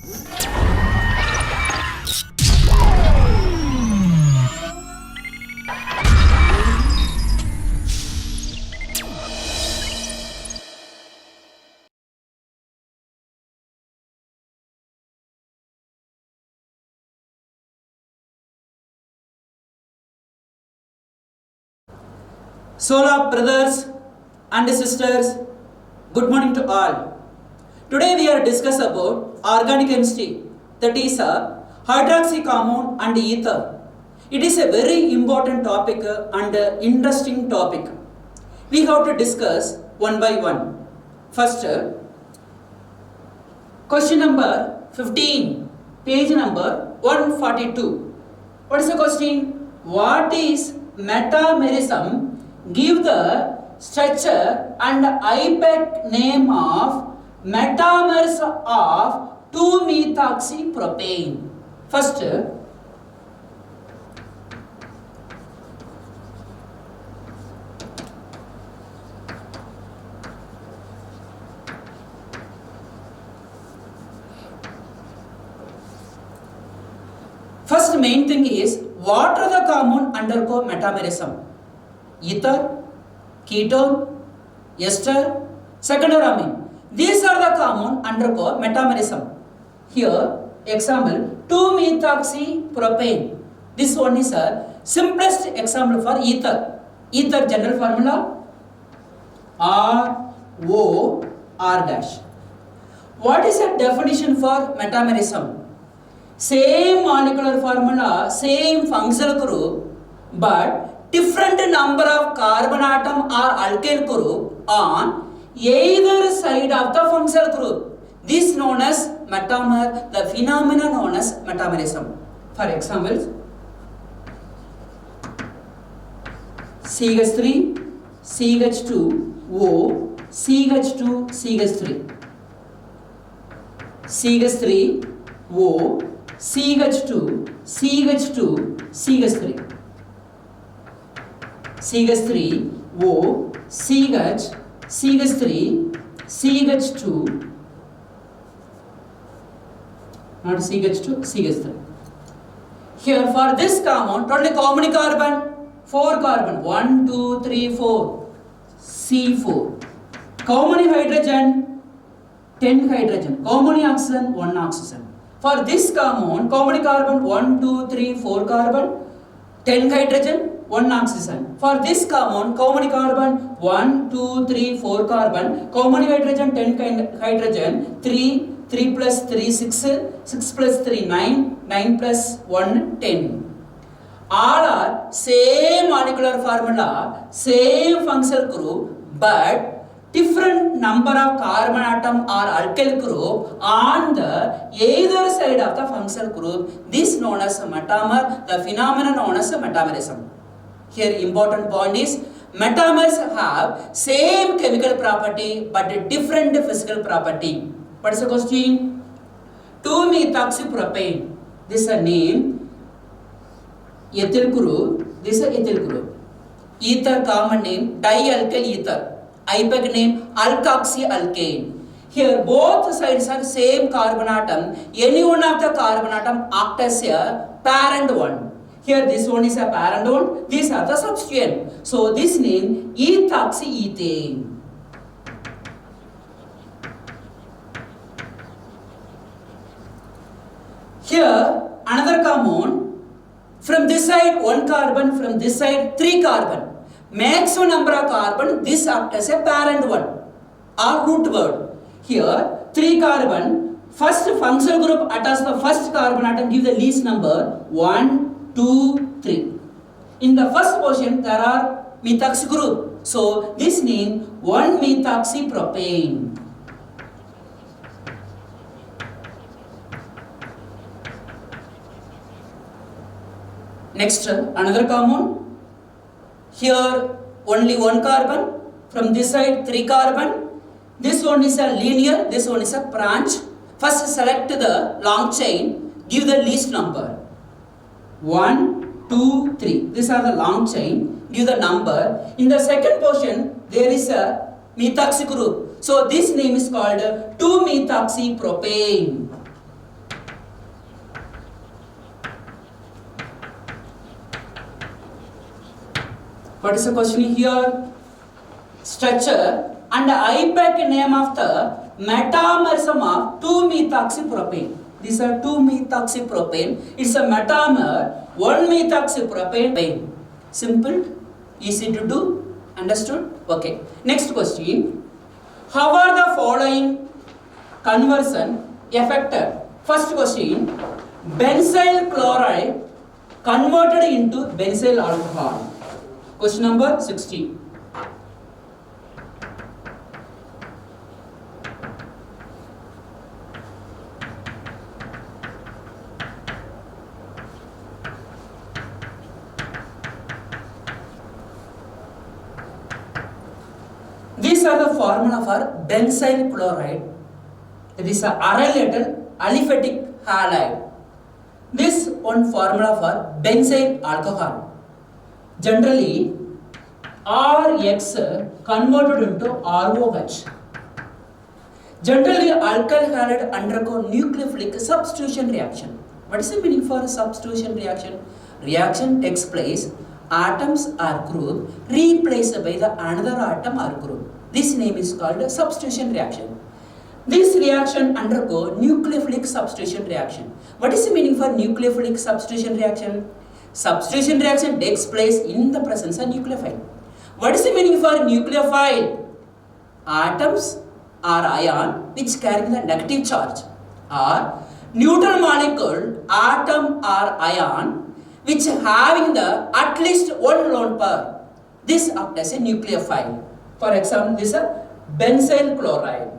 Sola brothers and sisters, good morning to all. Today we are discuss about organic chemistry, that is a hydroxy compound and ether. It is a very important topic and interesting topic. We have to discuss one by one. First, question number 15, page number 142. What is the question? What is metamerism? Give the structure and IPAC name of metamers of 2-methoxypropane. First, main thing is what are the compound undergo metamerism? Ether, ketone, ester, secondary amine. These are the compound undergo metamerism. Here, example 2-methoxypropane. This one is a simplest example for ether. Ether general formula ROR dash. What is the definition for metamerism? Same molecular formula, same functional group, but different number of carbon atom or alkyl group on either side of the functional group. This known as metamer, the phenomena known as metamerism. For example, CH3, CH2, O, CH2, CH3. CH3, O, CH2, CH2, CH3. CH3, O, CH, CH3, CH2, not CH2, CH3. Here for this compound, total how many carbon? 4 carbon. 1, 2, 3, 4. C4. How many hydrogen? 10 hydrogen. How many oxygen? 1 oxygen. For this compound, how many carbon? 1, 2, 3, 4 carbon. 10 hydrogen. 1 oxygen. For this compound, how many carbon? 1, 2, 3, 4 carbon. How many hydrogen? 10 hydrogen. 3, 3 plus 3, 6, 6 plus 3, 9, 9 plus 1, 10. All are same molecular formula, same functional group, but different number of carbon atom or alkyl group on the either side of the functional group. This known as metamer, the phenomenon known as metamerism. Here important point is metamers have same chemical property but different physical property. What is the question? 2-methoxypropane. This is a name. Ethyl group. This is a ethyl group. Ether common name dialkyl ether. IPAC name alkoxyalkane. Here both sides are same carbon atom. Any one of the carbon atom act as a parent one. Here this one is a parent one, these are the substituent. So this name ethoxyethane. Here another compound, from this side 1 carbon, from this side 3 carbon. Maximum number of carbon, this acts as a parent one or root word. Here 3 carbon, first functional group attach the first carbon atom, give the least number 1, 2, 3. In the first portion there are methoxy group. So this name 1-methoxypropane. Next another compound. Here only 1 carbon. From this side 3 carbon. This one is a linear, this one is a branch. First select the long chain, give the least number. 1, 2, 3. These are the long chain. Give the number. In the second portion, there is a methoxy group. So this name is called 2-methoxypropane. What is the question here? Structure and IPAC name of the metamerism of 2-methoxypropane. These are 2-methoxypropane. It's a metamer, 1-methoxypropane. Simple, easy to do, understood? Okay. Next question. How are the following conversion affected? First question, benzyl chloride converted into benzyl alcohol. Question number 16. These are the formula for benzyl chloride. That is a arylated aliphatic halide. This one formula for benzyl alcohol. Generally, RX converted into ROH. Generally, alkyl halide undergo nucleophilic substitution reaction. What is the meaning for substitution reaction? Reaction takes place, atoms are grouped, replaced by the another atom or group. This name is called substitution reaction. This reaction undergo nucleophilic substitution reaction. What is the meaning for nucleophilic substitution reaction? Substitution reaction takes place in the presence of nucleophile. What is the meaning for nucleophile? Atoms or ion which carry the negative charge, or neutral molecule atom or ion which having the at least one lone pair. This acts as a nucleophile. For example, this is a benzyl chloride.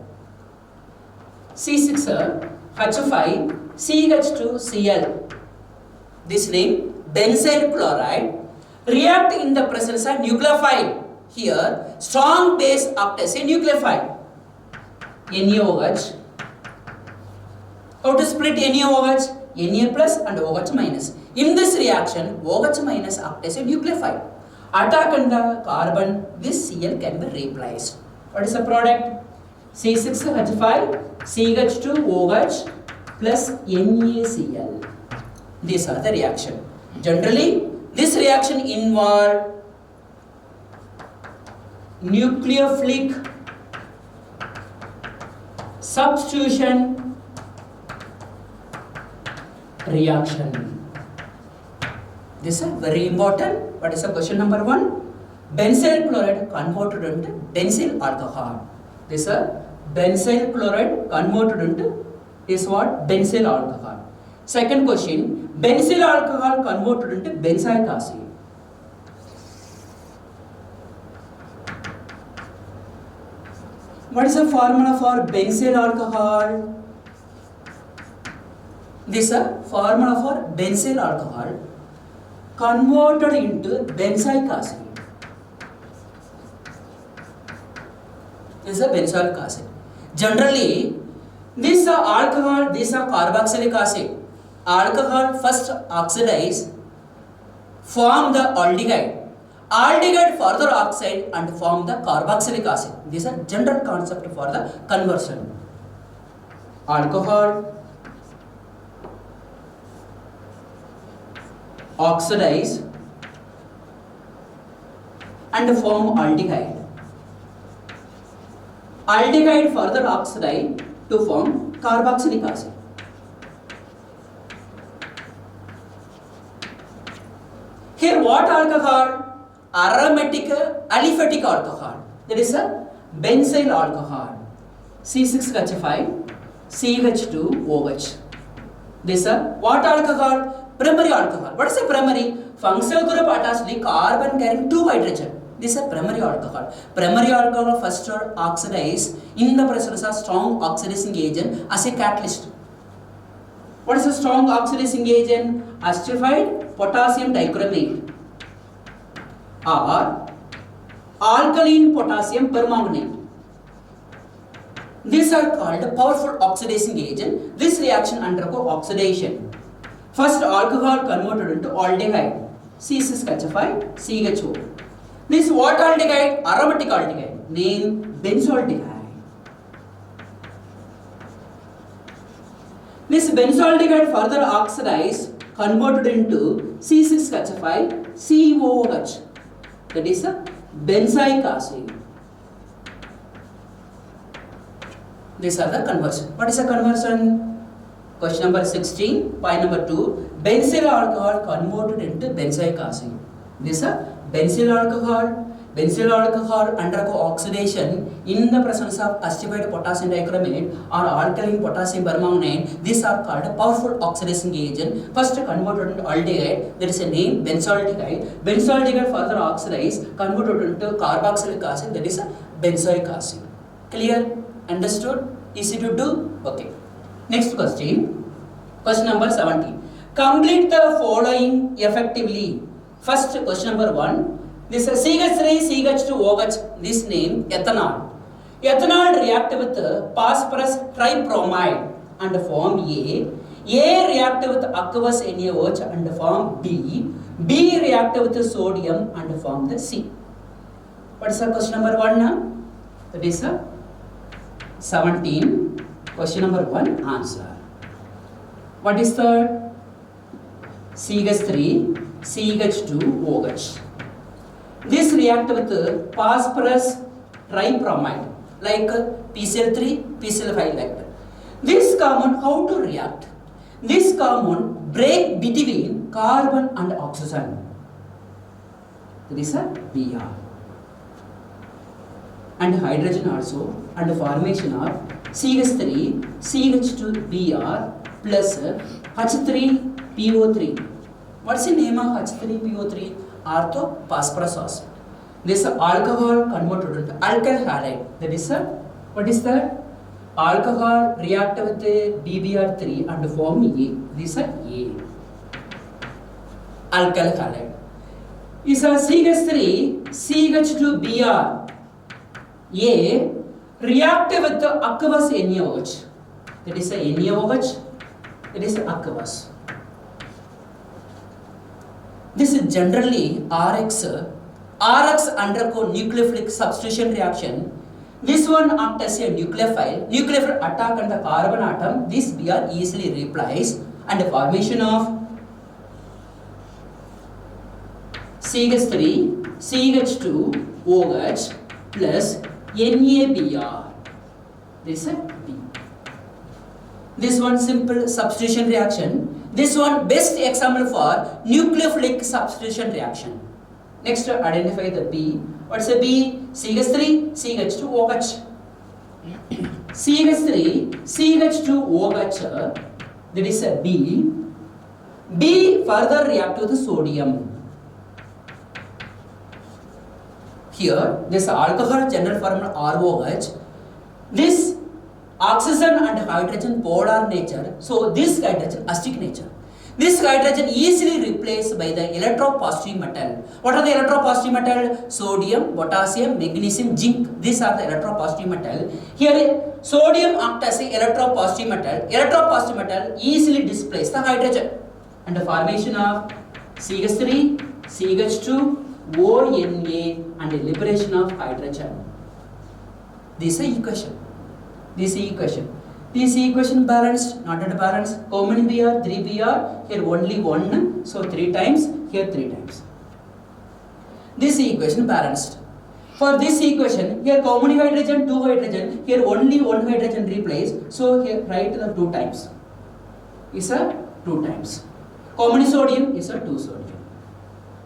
C6H5 CH2Cl. This name benzyl chloride react in the presence of nucleophile. Here strong base acts as a nucleophile. NaOH. How to split NaOH? Na plus and OH minus. In this reaction, OH minus acts as a nucleophile. Attack on the carbon, this Cl can be replaced. What is the product? C6H5 CH2OH plus NaCl. These are the reaction. Generally, this reaction involves nucleophilic substitution reaction. This is very important. What is the question number 1? Benzyl chloride converted into benzyl alcohol. This is benzyl chloride converted into is what? Benzyl alcohol. Second question, benzyl alcohol converted into benzoic acid. What is the formula for benzyl alcohol? This is a formula for benzyl alcohol converted into benzoic acid. This is a benzoic acid. Generally, this alcohol, this is carboxylic acid. Alcohol first oxidize, form the aldehyde. Aldehyde further oxide and form the carboxylic acid. This is a general concept for the conversion. Alcohol oxidize and form aldehyde. Aldehyde further oxidize to form carboxylic acid. Here what alcohol? Aromatic aliphatic alcohol. That is a benzyl alcohol. C6H5 CH2OH. This is what alcohol? Primary alcohol. What is a primary? Functional group attached to carbon carrying 2 hydrogen. This is a primary alcohol. Primary alcohol first oxidize in the presence of strong oxidizing agent as a catalyst. What is a strong oxidizing agent? Esterified potassium dichromate or alkaline potassium permanganate. These are called powerful oxidizing agent. This reaction undergo oxidation. First alcohol converted into aldehyde, C6H5 CHO. This what aldehyde? Aromatic aldehyde. Name benzaldehyde. This benzaldehyde further oxidized, converted into C6H5 COOH. that is a benzoic acid. These are the conversion. What is a conversion? Question number 16, point number 2. Benzyl alcohol converted into benzoic acid. This is a benzyl alcohol. Benzyl alcohol undergo oxidation in the presence of acidified potassium dichromate or alkaline potassium permanganate. These are called a powerful oxidizing agent. First converted into aldehyde, there is a name benzaldehyde. Benzaldehyde further oxidized, converted into carboxylic acid, that is a benzoic acid. Clear? Understood? Easy to do? Okay. Next question. Question number 17. Complete the following effectively. First question number 1. This is CH3, CH2, OH, this name ethanol. Ethanol react with phosphorus tribromide and form A. A react with aqueous NaOH and form B. B react with sodium and form the C. What is the question number 1 now? That is 17. Question number 1 answer. What is the CH3, CH2, OH? This react with phosphorus tribromide like PCl3, PCl5 like that. This compound how to react? This compound break between carbon and oxygen. That is a Br. And hydrogen also, and the formation of CH3, CH2Br plus H3PO3. What's the name of H3PO3? Orthophosphorus acid. This alcohol converted into alkyl halide. That is what is that? Alcohol react with BBr3 and form A. This is A. Alkyl halide. Is CH3, CH2Br. A react with the aqueous NaOH. That is NaOH. It is aqueous. This is generally RX undergo nucleophilic substitution reaction. This one act as a nucleophile. Nucleophile attack on the carbon atom. This Br easily replies and the formation of CH3, CH2, OH plus NaBr. This is B. This one simple substitution reaction. This one best example for nucleophilic substitution reaction. Next identify the B. What's a B? CH3, CH2, OH. CH3, CH2, OH. That is a B. B further react with the sodium. Here, this alcohol general formula ROH. This oxygen and hydrogen polar nature, so this hydrogen acidic nature. This hydrogen easily replaced by the electropositive metal. What are the electropositive metal? Sodium, potassium, magnesium, zinc. These are the electropositive metal. Here sodium acts as a electropositive metal. Electropositive metal easily displaces the hydrogen and the formation of CH3, CH2, ONA and the liberation of hydrogen. This is equation. This equation balanced, not at balanced. How many Br? 3 Br. Here only 1. So 3 times. Here 3 times. This equation balanced. For this equation, here how many hydrogen? 2 hydrogen. Here only 1 hydrogen replaced. So here write the 2 times. Is a 2 times. How many sodium? Is a 2 sodium.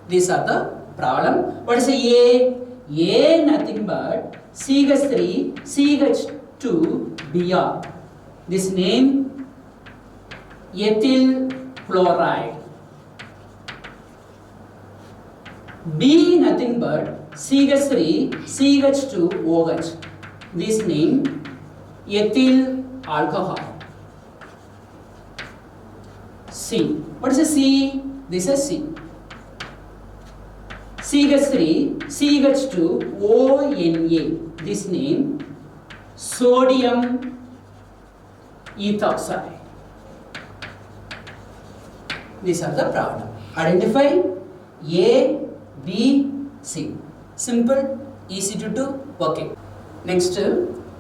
These are the problem. What is A? A nothing but CH3, CH2, Br. This name ethyl chloride. B nothing but CH3, CH2, OH. This name ethyl alcohol. C. What is a C? This is C. CH3, CH2, ONA. This name sodium ethoxide. These are the problem. Identify A, B, C. Simple, easy to do. Okay. Next,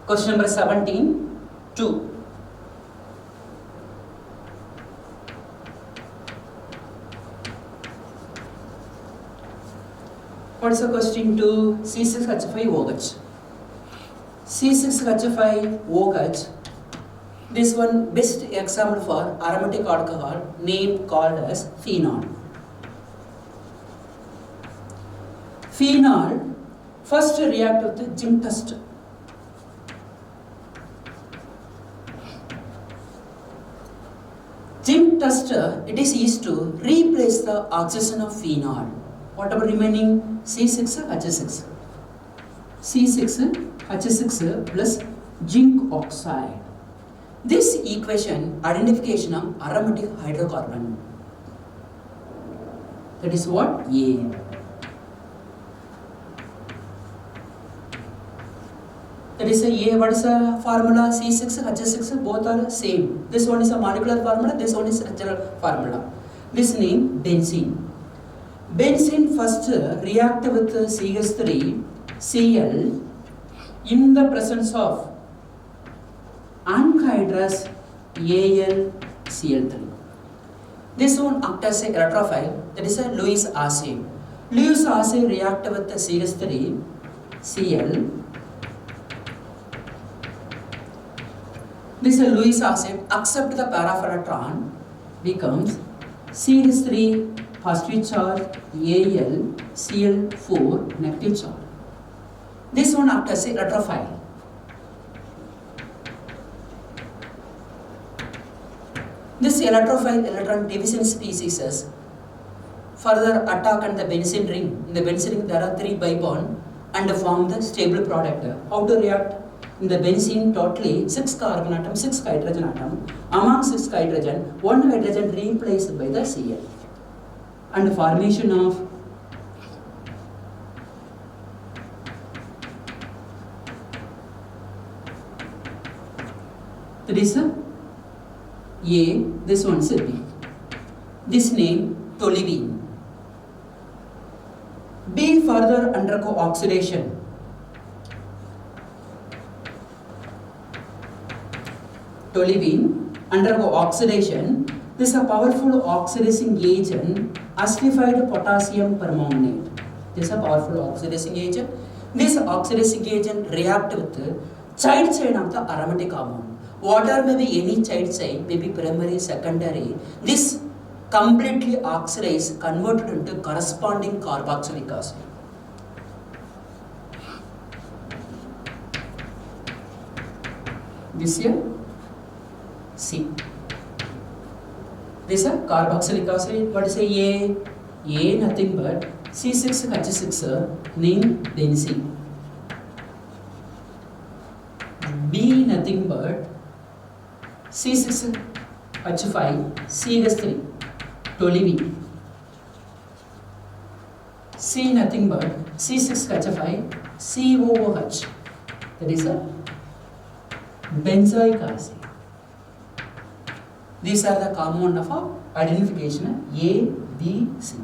question number 17, 2. What's the question to C6H5OH? C6H5OH. This one best example for aromatic alcohol name called as phenol. Phenol first react with the zinc test. Zinc tester, it is used to replace the oxidation of phenol. What about remaining? C6H6. C6H6 plus zinc oxide. This equation identification of aromatic hydrocarbon. That is what? A. That is a what is a formula? C6H6 both are same. This one is a molecular formula, this one is structural formula. This name benzene. Benzene first react with CH3 Cl in the presence of anhydrous AlCl3. This one acts as a electrophile, that is a Lewis acid. Lewis acid react with the CH3 Cl. This Lewis acid accept the pair of electron, becomes CH3 positive charge AlCl4 negative charge. This one acts as a electrophile. This electrophile electron division species is further attack on the benzene ring. In the benzene ring there are 3 pi bond and form the stable product. How to react? In the benzene totally 6 carbon atom, 6 hydrogen atom. Among 6 hydrogen, 1 hydrogen replaced by the Cl. And formation of that is a, this one is a B. This name toluene. B further undergo oxidation. Toluene undergo oxidation. This is a powerful oxidizing agent, acidified potassium permanganate. This is a powerful oxidizing agent. This oxidizing agent react with the child chain of the aromatic compound. Water may be any child chain, may be primary, secondary. This completely oxidized, converted into corresponding carboxylic acid. This here, C. This is a carboxylic acid. What is a? A nothing but C6H6 named benzene. B nothing but C6H5 CH3 toluene. C nothing but C6H5 COOH, that is a benzoic acid. These are the compound of identification A, B, C.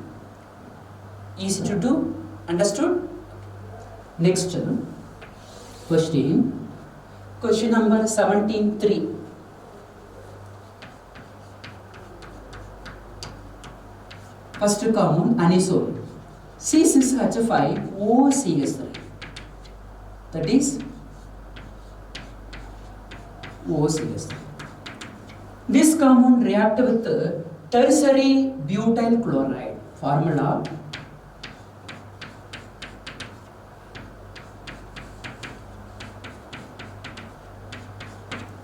Easy to do, understood? Next question. Question number 17.3. First compound anisole. C6H5OCH3. That is OCH3. This compound react with tertiary butyl chloride. Formula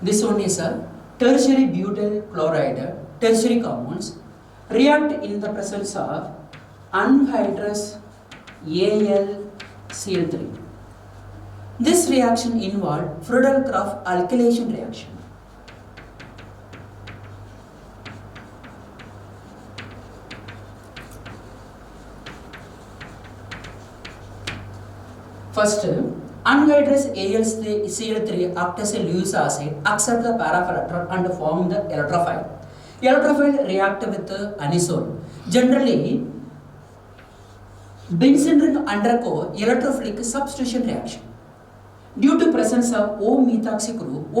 this one is a tertiary butyl chloride. Tertiary compounds react in the presence of anhydrous AlCl3. This reaction involves Friedel-Crafts alkylation reaction. First, anhydrous AlCl3 act as a Lewis acid, accept the pair of electron and form the electrophile. Electrophile react with anisole. Generally, benzene ring undergo electrophilic substitution reaction. Due to presence of O-methoxy group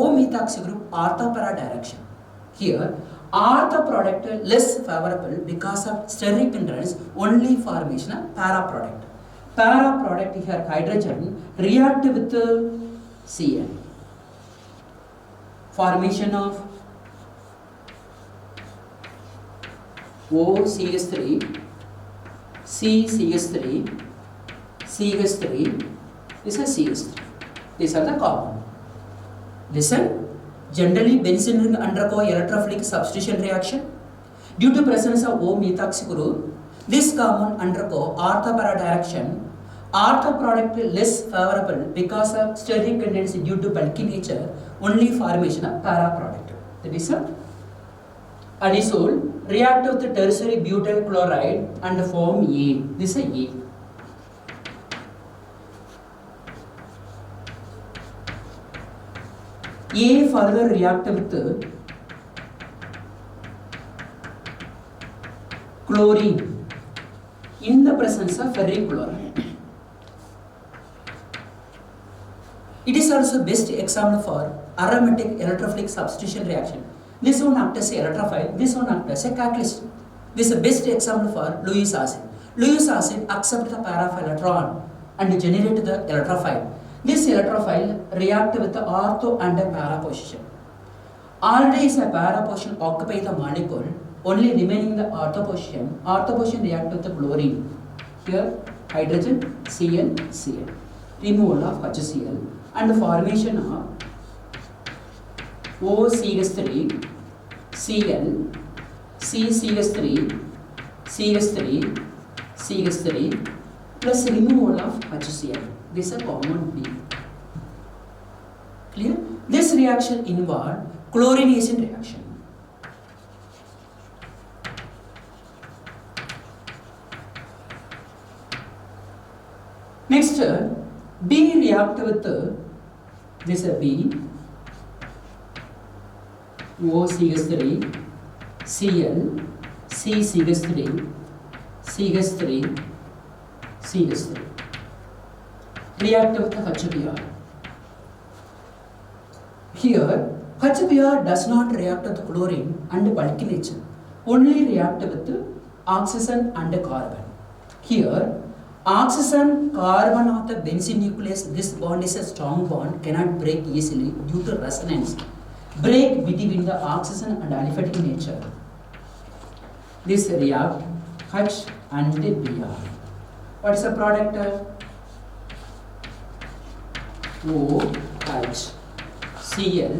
ortho para direction. Here, ortho product less favorable because of steric hindrance, only formation of para product. Para product here hydrogen react with Cl. Formation of OCH3, CCH3, CH3 is a CH3. These are the common. Listen, generally benzene ring undergo electrophilic substitution reaction. Due to presence of O-methoxy group, this compound undergo ortho-para direction. Ortho product less favorable because of steric tendency due to bulky nature, only formation of para product. That is a adisol react with the tertiary butyl chloride and form A. This is A. A further react with chlorine in the presence of ferric chloride. It is also best example for aromatic electrophilic substitution reaction. This one acts as a electrophile, this one acts as a catalyst. This is the best example for Lewis acid. Lewis acid accepts the para electron and generate the electrophile. This electrophile react with the ortho and a para position. Already is a para position occupy the molecule, only remaining the ortho position. Ortho position react with the chlorine. Here hydrogen, Cl, Cl. Removal of HCl and formation of OCH3, Cl, CCH3, CH3, CH3 plus removal of HCl. This is a common B. Clear? This reaction involves chlorination reaction. Next, B react with this B, OCH3, Cl, CCH3, CH3, CH3. React with the HBr. Here, HBr does not react with chlorine and bulky nature, only react with oxygen and carbon. Here, oxygen carbon of the benzene nucleus, this bond is a strong bond, cannot break easily due to resonance. Break between the oxygen and aliphatic nature. This react H and Br. What is the product? OH, Cl,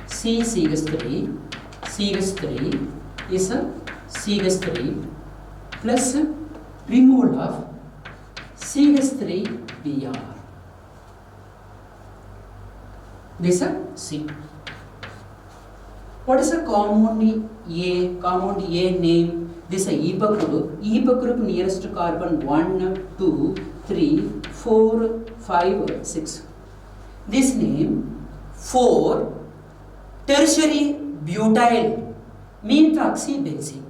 CCH3, CH3 is a CH3 plus removal of CH3Br. This is C. What is a compound A? Compound A name. This is a EPA group. EPA group nearest to carbon 1, 2, 3, 4, 5, 6. This name 4 tertiary butyl methoxybenzene.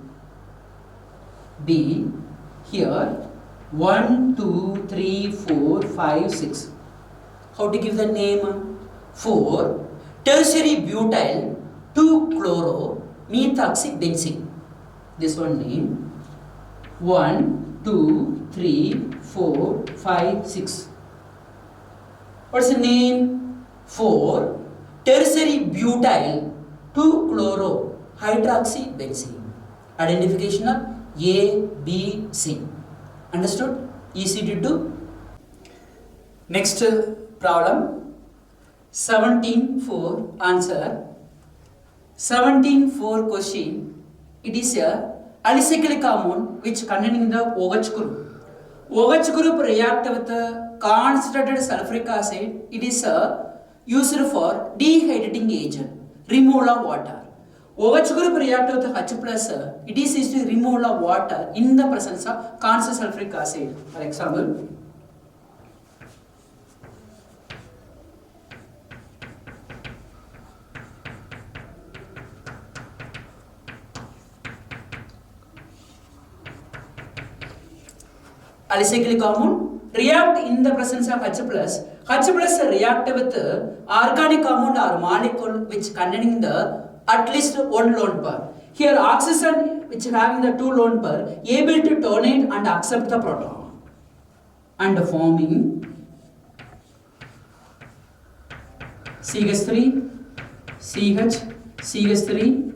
B here 1, 2, 3, 4, 5, 6. How to give the name? 4 tertiary butyl 2-chloro-methoxybenzene. This one name 1, 2, 3, 4, 5, 6. What's the name? 4 tertiary butyl 2-chloro-hydroxybenzene. Identification of A, B, C. Understood? Easy to do. Next problem 17.4 answer. 17.4 question. It is a alicyclic compound which containing the OH group. OH group react with the concentrated sulfuric acid. It is used for dehydrating agent, removal of water. OH group react with H plus. It is used to removal of water in the presence of concentrated sulfuric acid. For example, alicyclic compound react in the presence of H plus. H plus react with organic compound or molecule which containing the at least one lone pair. Here oxygen which having the two lone pair able to donate and accept the proton. and forming CH3, CH, CH3,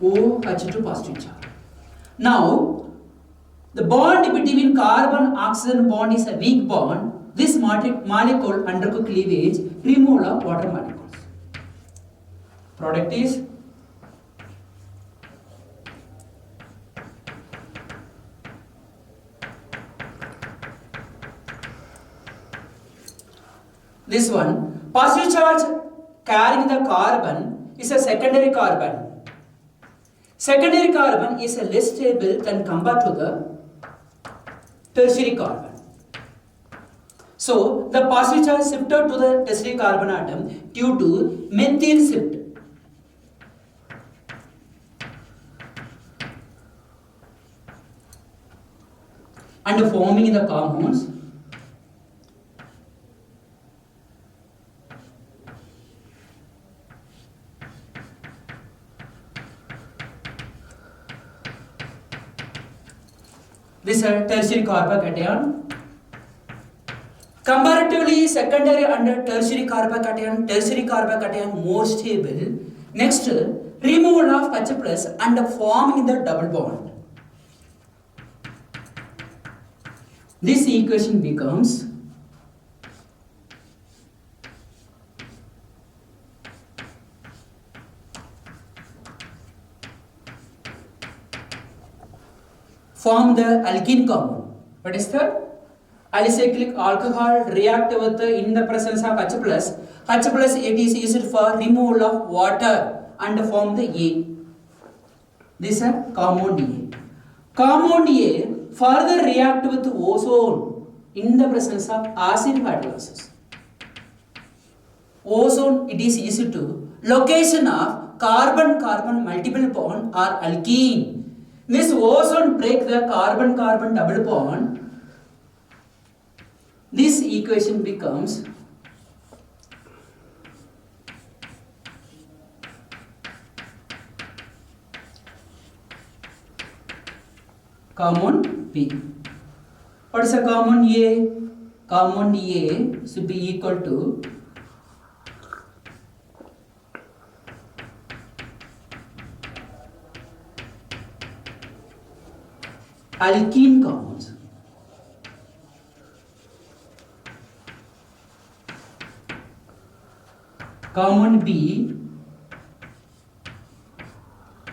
OH2 positive charge. Now, the bond between carbon-oxygen bond is a weak bond. This molecule undergo cleavage, removal of water molecules. Product is this one. Positive charge carrying the carbon is a secondary carbon. Secondary carbon is less stable than compared to the tertiary carbon. So, the positive charge shifted to the tertiary carbon atom due to methyl shift. And forming the compounds this is tertiary carbocation. Comparatively, secondary and tertiary carbocation more stable. Next, removal of H plus and forming the double bond. This equation becomes form the alkene compound. What is that? Alicyclic alcohol react with in the presence of H plus. H plus it is used for removal of water and form the A. This is compound A. Compound A further react with ozone in the presence of acid fatty acids. Ozone it is used to location of carbon-carbon multiple bond or alkene. This ozone break the carbon-carbon double bond. This equation becomes compound B. What is a compound A? Compound A should be equal to alkene compounds. Compound B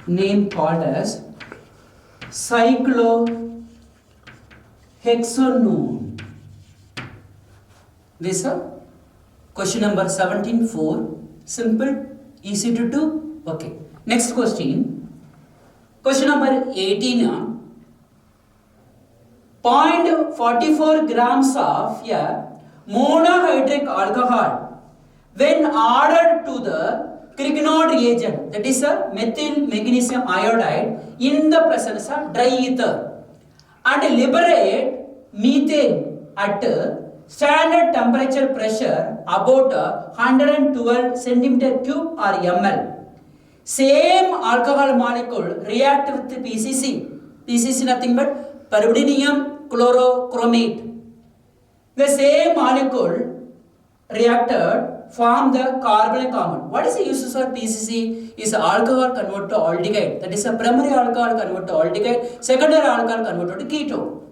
name called as cyclohexanone. This is question number 17.4. Simple, easy to do. Okay. Next question. Question number 18. 0.44 grams of a monohydric alcohol when added to the Grignard reagent, that is a methyl magnesium iodide in the presence of dry ether, and liberate methane at standard temperature pressure about 112 centimeter cube or ml. Same alcohol molecule react with PCC. PCC nothing but pyridinium chlorochromate. The same molecule reacted form the carbonyl compound. What is the uses of PCC? Is alcohol converted to aldehyde. That is a primary alcohol converted to aldehyde, secondary alcohol converted to ketone.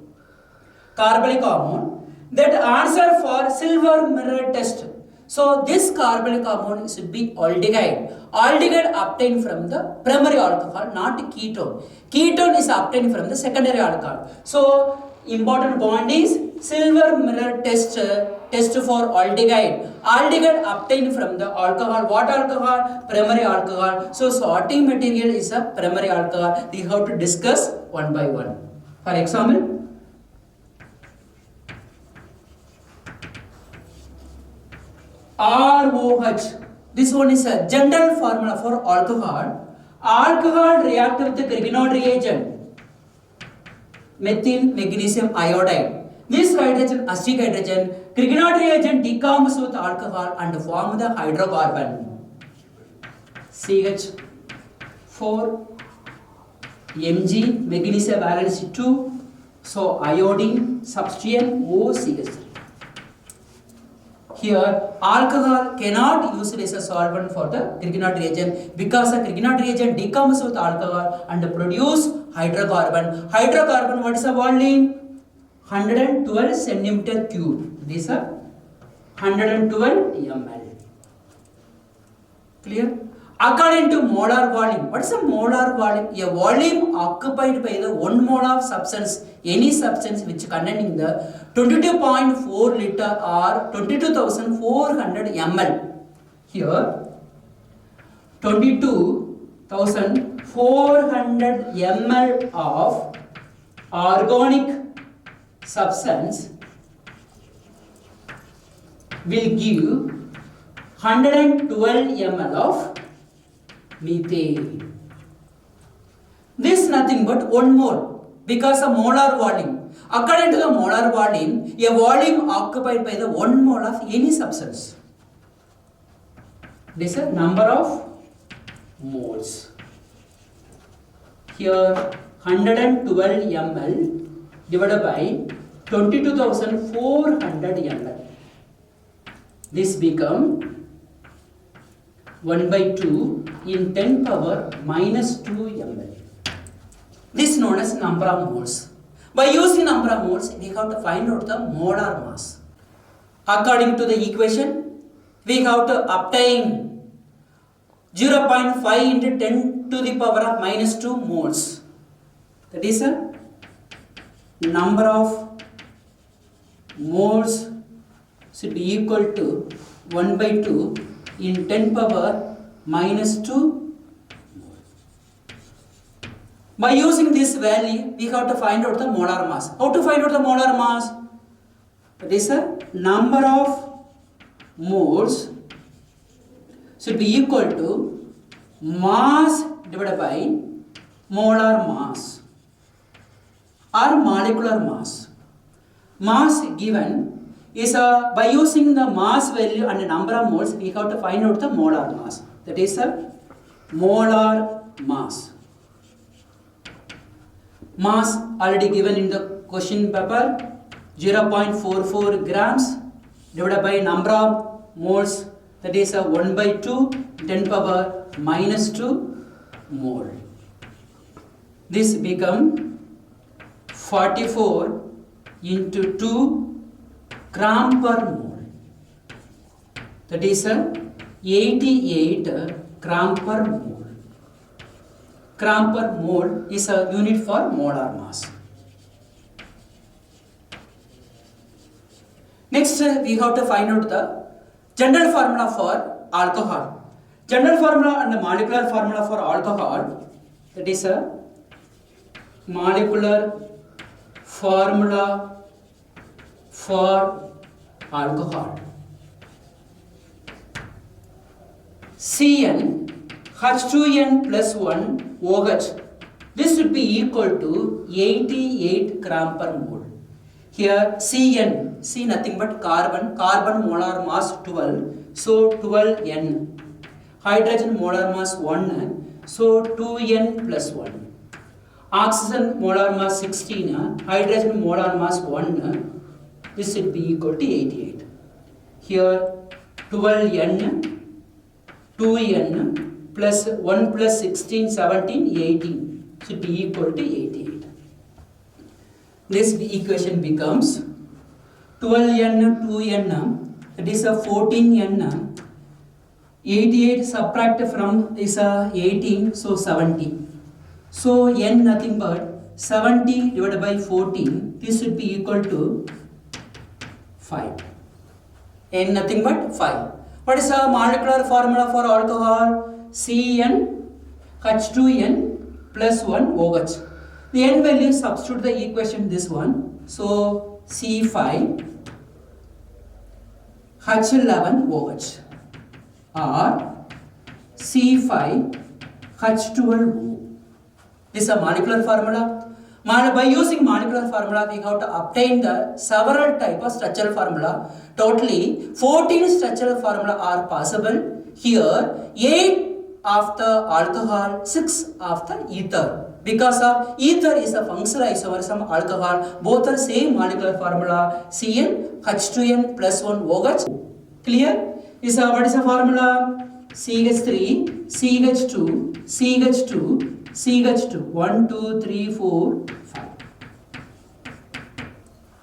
Carbonyl compound that answer for silver mirror test. So this carbonyl compound should be aldehyde. Aldehyde obtained from the primary alcohol, not ketone. Ketone is obtained from the secondary alcohol. So important bond is silver mirror test for aldehyde. Aldehyde obtained from the alcohol. What alcohol? Primary alcohol. So sorting material is a primary alcohol. We have to discuss one by one. For example, ROH. This one is a general formula for alcohol. Alcohol react with the Grignard reagent, methyl magnesium iodide. This hydrogen, acetic hydrogen, Grignard reagent decomposes with alcohol and form the hydrocarbon CH4 Mg magnesium valence 2 So iodine substituent OCH3. Here alcohol cannot use it as a solvent for the Grignard reagent because the Grignard reagent decomposes with alcohol and produce hydrocarbon. Hydrocarbon, what is the volume? 112 centimeter cube. This is 112 ml. Clear? According to molar volume, what is a molar volume? A volume occupied by the 1 mole of substance, any substance which containing the 22.4 liter or 22,400 ml. Here, 22,400 ml of organic substance will give 112 ml of methane. This is nothing but 1 mole because of molar volume. According to the molar volume, a volume occupied by the 1 mole of any substance. This is number of moles. Here 112 ml divided by 22,400 ml. This become 1 by 2 in 10 power minus 2 ml. This is known as number of moles. By using number of moles, we have to find out the molar mass. According to the equation, we have to obtain 0.5 into 10 to the power of minus 2 moles. That is a number of moles should be equal to 1 by 2 in 10 power minus 2. By using this value, we have to find out the molar mass. How to find out the molar mass? That is a number of moles should be equal to mass divided by molar mass or molecular mass. Mass given is by using the mass value and the number of moles, we have to find out the molar mass. That is a molar mass. Mass already given in the question paper, 0.44 grams divided by number of moles, that is 1 by 2 10 power minus 2 mole. This become 44 into 2 gram per mole. That is 88 gram per mole. Gram per mole is a unit for molar mass. Next, we have to find out the general formula for alcohol. General formula and molecular formula for alcohol, that is a molecular formula for alcohol. Cn H2n plus 1 OH. This should be equal to 88 gram per mole. Here Cn, C nothing but carbon, carbon molar mass 12, so 12n. Hydrogen molar mass 1, so 2n plus 1. Oxygen molar mass 16, hydrogen molar mass 1, this should be equal to 88. Here 12n, 2n plus 1 plus 16, 17, 18 should be equal to 88. This equation becomes 12n, 2n, that is a 14n, 88 subtract from is a 18, so 70. So n nothing but 70 divided by 14, this should be equal to 5. N nothing but 5. What is the molecular formula for alcohol? Cn H2n plus 1 OH. The n value substitute the equation this one. So C5 H11 OH or C5 H12O. This is a molecular formula. By using molecular formula, we have to obtain the several type of structural formula. Totally 14 structural formula are possible. Here 8 of the alcohol, 6 of the ether. Because of ether is a functional isomerism alcohol, both are same molecular formula CN H2N plus 1 OH. Clear? What is the formula? CH3, CH2, CH2, CH2. 1, 2, 3, 4, 5.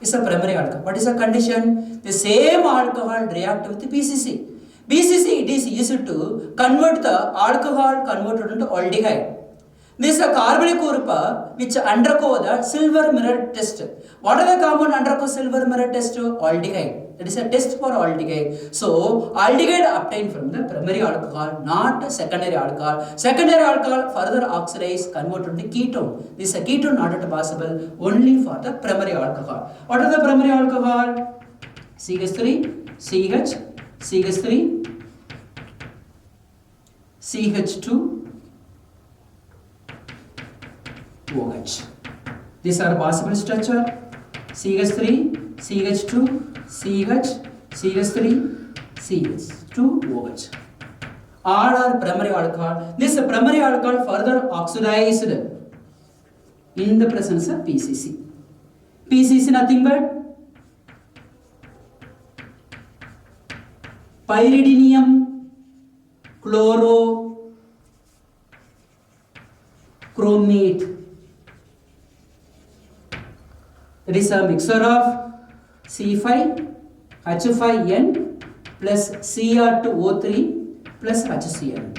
Is a primary alcohol. What is the condition? The same alcohol react with PCC. BCC it is used to convert the alcohol converted into aldehyde. This is a carbonic group which undergo the silver mirror test. What are the compound undergo silver mirror test? Aldehyde. That is a test for aldehyde. So, aldehyde obtained from the primary alcohol, not secondary alcohol. Secondary alcohol further oxidized, converted to ketone. This is a ketone not possible only for the primary alcohol. What are the primary alcohol? CH3, CH, CH3, CH2, OH. These are possible structure. CH3, CH2, CH, CH3, CH2, OH. All are primary alcohol. This primary alcohol further oxidized in the presence of PCC. PCC nothing but pyridinium chlorochromate. It is a mixture of C5, H5N plus Cr2O3 plus HCl.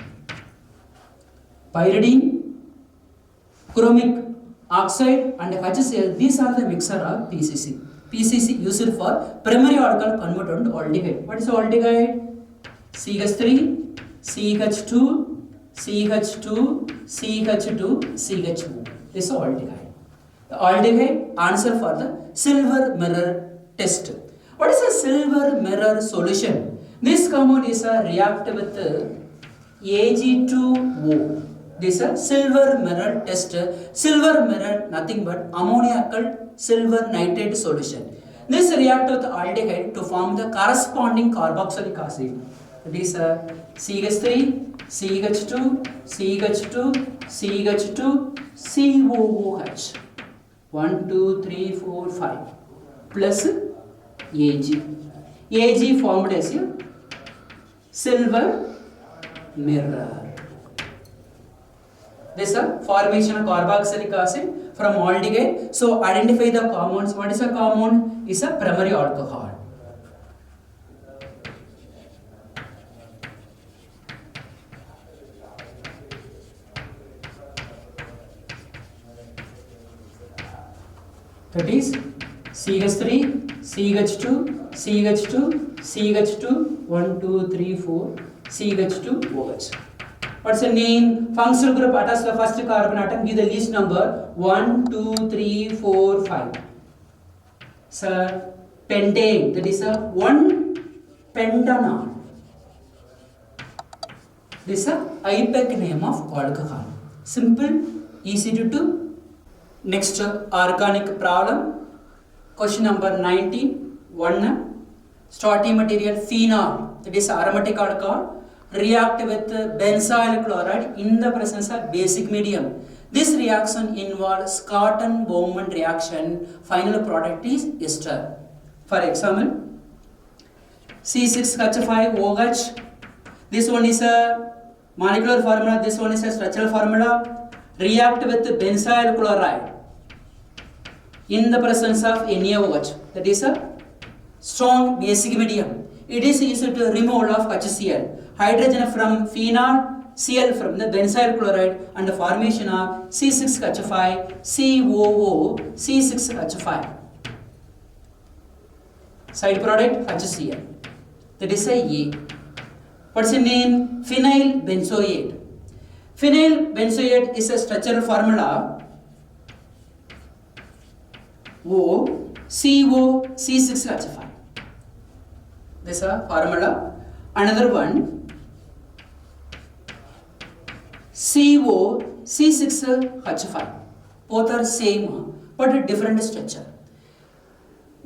Pyridine, chromic oxide and HCl, these are the mixture of PCC. PCC used for primary alcohol converted to aldehyde. What is aldehyde? CH3, CH2, CH2, CH2, CH2. This is aldehyde. The aldehyde answer for the silver mirror test. What is a silver mirror solution? This compound is a react with Ag2O. This is a silver mirror test. Silver mirror nothing but ammoniacal silver nitrate solution. This react with aldehyde to form the corresponding carboxylic acid. This is CH3, CH2, CH2, CH2, COOH. 1, 2, 3, 4, 5 plus Ag. Ag formed as a silver mirror. This is a formation of carboxylic acid from aldehyde. So identify the compounds. What is a compound? Is a primary alcohol. That is CH3, CH2, CH2, CH2, 1, 2, 3, 4, CH2, OH. What's the name? Functional group attached to the first carbon atom. Give the list number 1, 2, 3, 4, 5. Sir, pentane. That is a 1 pentanol. This is a IPAC name of alcohol. Simple, easy to do. Next, organic problem. Question number 19. 1. Starting material phenol. That is aromatic alcohol. React with benzyl chloride in the presence of basic medium. This reaction involves Cartan-Bowman reaction. Final product is ester. For example, C6H5OH. This one is a molecular formula. This one is a structural formula. React with benzyl chloride in the presence of NaOH. That is a strong basic medium. It is used to removal of HCl. Hydrogen from phenol, Cl from the benzyl chloride and the formation of C6H5, COO, C6H5. Side product HCl. That is a E. What's the name? Phenyl benzoate. Phenyl benzoate is a structural formula O, CO, C6H5. This is a formula. Another one CO, C6H5. Both are same but a different structure.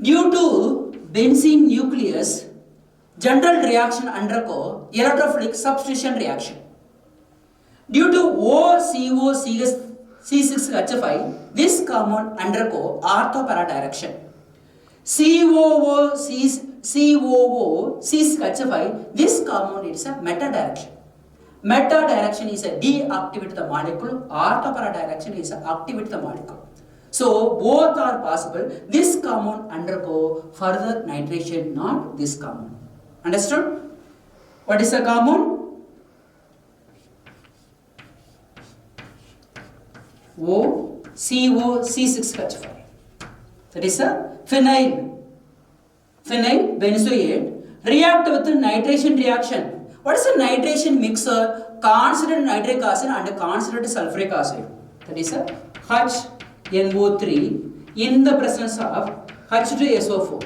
Due to benzene nucleus, general reaction undergo electrophilic substitution reaction. Due to OCO C6H5, this compound undergo orthopara direction. COO C6H5, this compound is a meta direction. Meta direction is a deactivate the molecule, orthopara direction is a activate the molecule. So both are possible. This compound undergo further nitration, not this compound. Understood? What is the compound? OCO C6H5. That is a phenyl benzoate react with the nitration reaction. What is a nitration mixer? Concentrated nitric acid and concentrated sulfuric acid. That is a HNO3 in the presence of H2SO4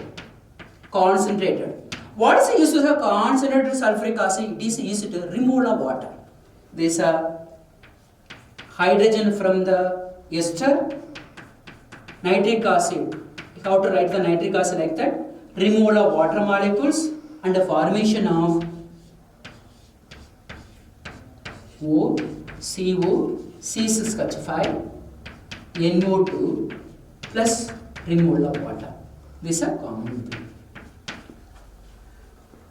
concentrated. What is the use of concentrated sulfuric acid? It is used to remove the water. This is a hydrogen from the ester, nitric acid. How to write the nitric acid like that? Removal of water molecules and the formation of OCO C6H5 NO2 plus removal of water. This is a common thing.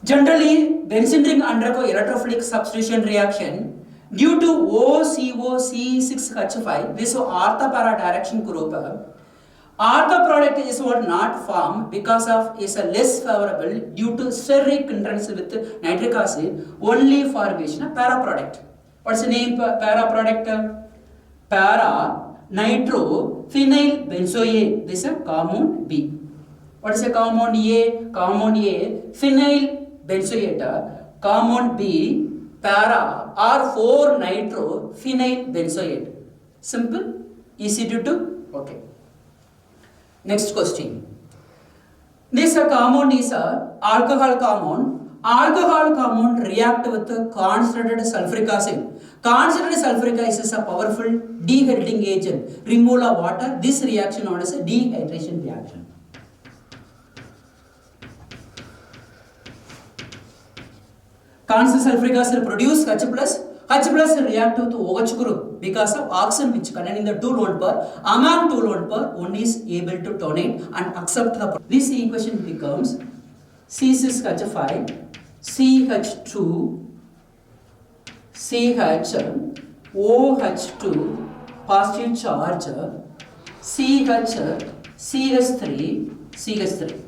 Generally, benzene ring undergo electrophilic substitution reaction due to OCO C6H5. This is orthopara direction group. Ortho product is what not formed because of is a less favorable due to steric hindrance with nitric acid. Only formation of para product. What's the name para product? Para nitro phenyl benzoate. This is a compound B. What is a compound A? Compound A phenyl benzoate. Compound B para or 4 nitro phenyl benzoate. Simple, easy to do. Okay. Next question. This compound is a alcohol compound. Alcohol compound react with concentrated sulfuric acid. Concentrated sulfuric acid is a powerful dehydrating agent. Removal of water. This reaction known as a dehydration reaction. Concentrated sulfuric acid produce H plus. H plus react with OH group because of oxygen which containing the 2 lone pair. Among 2 lone pair, one is able to donate and accept the. This equation becomes C6H5 CH2 CH OH2 positive charge CH CH3.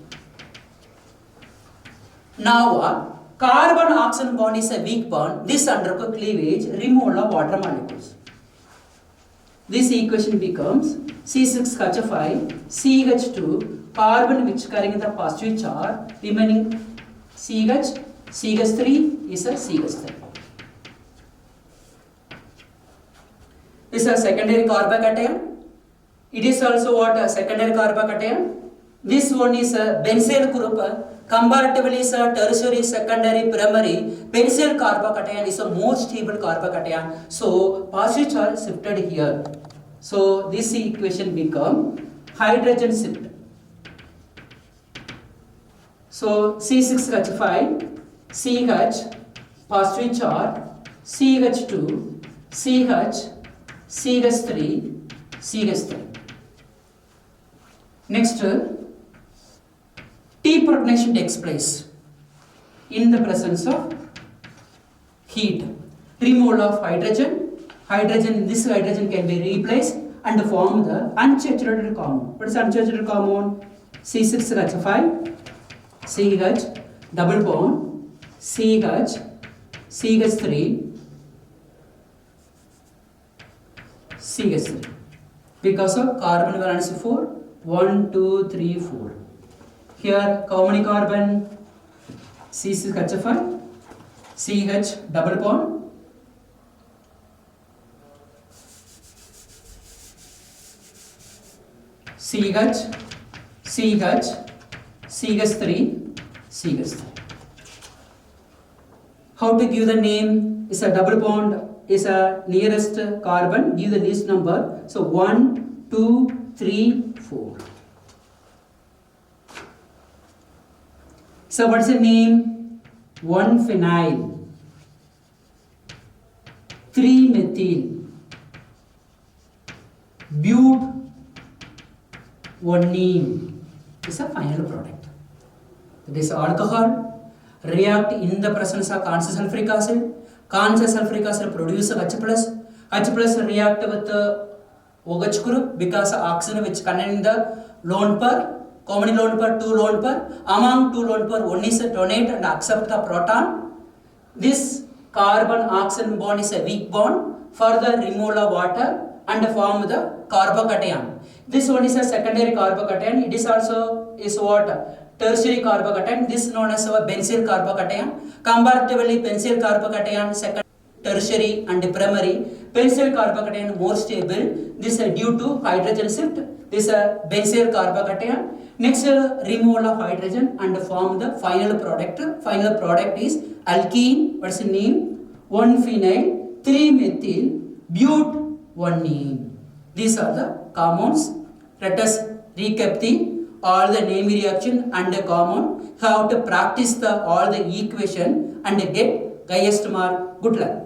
Now carbon oxygen bond is a weak bond. This undergo cleavage, removal of water molecules. This equation becomes C6H5 CH2 carbon which carrying the positive charge, remaining CH3 is a CH3. This is a secondary carbocation. It is also what a secondary carbocation. This one is a benzyl group. Comparatively is a tertiary, secondary, primary. Benzyl carbocation is a more stable carbocation. So positive charge shifted here. So this equation become hydrogen shift. So C6H5 CH positive charge CH2 CH CH3. Next, T protonation takes place in the presence of heat. Removal of hydrogen. This hydrogen can be replaced and form the unsaturated compound. What is unsaturated compound? C6H5 CH double bond CH CH3 because of carbon valence 4 1 2 3 4. Here how many carbon? C6H5 CH double bond CH CH3. How to give the name? Is a double bond is a nearest carbon, give the least number. So 1 2 3 4. So what's the name? 1-phenyl. 3-methyl but-1-ene is a final product. This alcohol react in the presence of constant sulfuric acid. Constant sulfuric acid produce H+. H+ react with OH group because oxygen which contain the lone pair, common lone pair, 2 lone pair. Among 2 lone pair, one is a donate and accept the proton. This carbon oxygen bond is a weak bond. Further remove the water and form the carbocation. This one is a secondary carbocation. It is also is what? Tertiary carbocation. This known as a benzyl carbocation. Comparatively, benzyl carbocation second, tertiary and primary. Benzyl carbocation more stable. This is due to hydrogen shift. This is benzyl carbocation. Next, remove the hydrogen and form the final product. Final product is alkene. What's the name? 1-phenyl 3-methyl but-1-ene. These are the compounds. Let us recap all the name reaction and the compound. How to practice all the equation and get highest mark. Good luck.